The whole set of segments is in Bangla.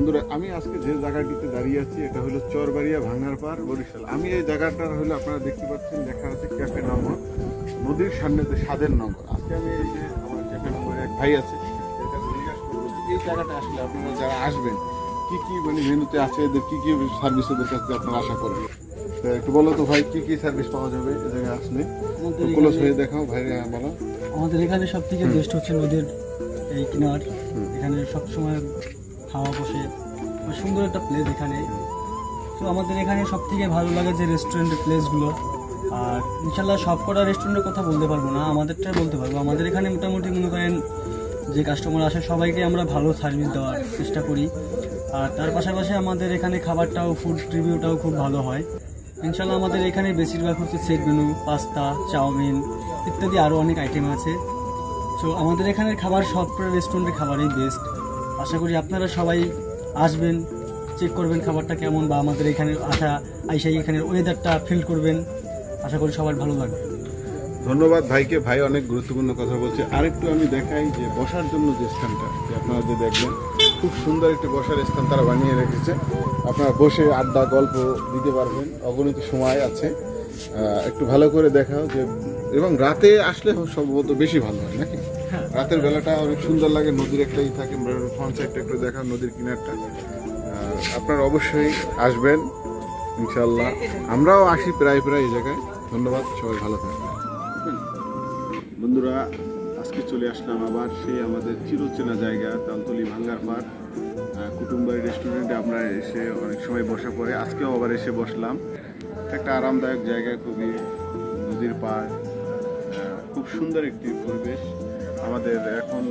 বন্ধুরা, আমি আজকে যে জায়গাটিতে দাঁড়িয়ে আছি এটা হলো চরবাড়িয়া ভাঙ্গারপাড়, বরিশাল। আমি এই জায়গাটার হলো আপনারা দেখতে পাচ্ছেন লেখা আছে ক্যাফে নম্বর, নদীর সামনেতে স্বাদের নম্বর। আজকে আমি এই যে আমার ক্যাফে নম্বরে এক ভাই আছে, এটা জিজ্ঞাসা করবো এই জায়গাটা আসলে আপনারা যারা আসবেন কি কি মানে মেনুতে আছে, এদের কি কি সার্ভিস এদের কাছে আপনারা আশা করেন। একটু বলো তো ভাই, কি কি সার্ভিস পাওয়া যাবে এই জায়গায় আসলে? ক্লোজ হয়ে দেখাও ভাই, বলো। আমাদের এখানে সব থেকে বেস্ট হচ্ছে নদীর এই কিনার, এখানে সবসময় হাওয়া বসে, সুন্দর একটা প্লেস এখানে। তো আমাদের এখানে সব থেকে ভালো লাগে যে রেস্টুরেন্টের প্লেসগুলো। আর ইনশাল্লাহ সব কটা রেস্টুরেন্টের কথা বলতে পারবো না, আমাদেরটাই বলতে পারবো। আমাদের এখানে মোটামুটি মনে করেন যে কাস্টমার আসে সবাইকে আমরা ভালো সার্ভিস দেওয়ার চেষ্টা করি। আর তার পাশাপাশি আমাদের এখানে খাবারটাও, ফুড রিভিউটাও খুব ভালো হয় ইনশাল্লাহ। আমাদের এখানে বেশিরভাগ হচ্ছে সেট মেনু, পাস্তা, চাউমিন ইত্যাদি আরও অনেক আইটেম আছে। তো আমাদের এখানের খাবার সব রেস্টুরেন্টের খাবারই বেস্ট। আশা করি আপনারা সবাই আসবেন, চেক করবেন খাবারটা কেমন, বা আমাদের এখানে আইসাই এখানের ওয়েদারটা ফিল করবেন। আশা করি সবার ভালো লাগবে। ধন্যবাদ ভাইকে, ভাই অনেক গুরুত্বপূর্ণ কথা বলছে। আরেকটু আমি দেখাই যে বসার জন্য যে স্থানটা, যে আপনারা যে দেখবেন খুব সুন্দর একটি বসার স্থান তারা বানিয়ে রেখেছে। আপনারা বসে আড্ডা গল্প দিতে পারবেন, অগণিত সময় আছে। একটু ভালো করে দেখাও যে, এবং রাতে আসলে সম্ভবত বেশি ভালো হয় নাকি? রাতের বেলাটা অনেক সুন্দর লাগে, নদীর একটাই থাকে, ফ্রন্ট সাইডটা একটু দেখাও, নদীর কিনারটা। আপনারা অবশ্যই আসবেন ইনশাল্লাহ, আমরাও আসি প্রায় এই জায়গায়। ধন্যবাদ, সবাই ভালো থাকবেন। বন্ধুরা, আজকে চলে আসলাম আবার সেই আমাদের চিরচেনা জায়গা তালতলি ভাঙ্গারপাড় কুটুমবাড়ি রেস্টুরেন্টে। আমরা এসে অনেক সময় বসা পড়ে, আজকেও আবার এসে বসলাম। একটা আরামদায়ক জায়গা, খুবই নদীর পাড়, খুব সুন্দর একটি পরিবেশ। আমাদের এখন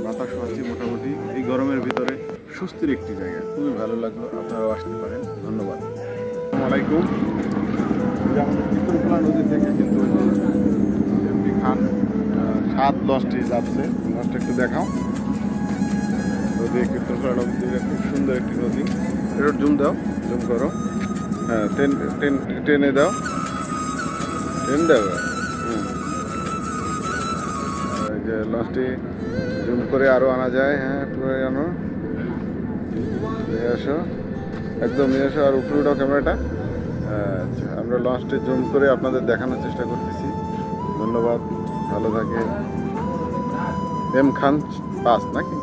বাতাসও আছে মোটামুটি, এই গরমের ভিতরে স্বস্তির একটি জায়গা, খুবই ভালো লাগলো। আপনারাও আসতে পারেন। ধন্যবাদ। আসসালামু আলাইকুম। আমাদের চিত্রকলা নদী থেকে কিন্তু খান 7 লঞ্চটি যাচ্ছে, লঞ্চটা একটু দেখাও। নদী কীর্তনখোলা নদী, খুব সুন্দর একটি নদী। এটা জুম দাও, জুম করো। হ্যাঁ, টেনে দাও, ট্রেন দাও। এই যে লঞ্চটি জুম করে আরও আনা যায়। হ্যাঁ, পুরো আনো, নিয়ে আসো, একদম নিয়ে আসো। আর উপরে উঠাও ক্যামেরাটা। আচ্ছা, আমরা লঞ্চটি জুম করে আপনাদের দেখানোর চেষ্টা করতেছি। ধন্যবাদ, ভালো থাকে। এম খান পাস নাকি?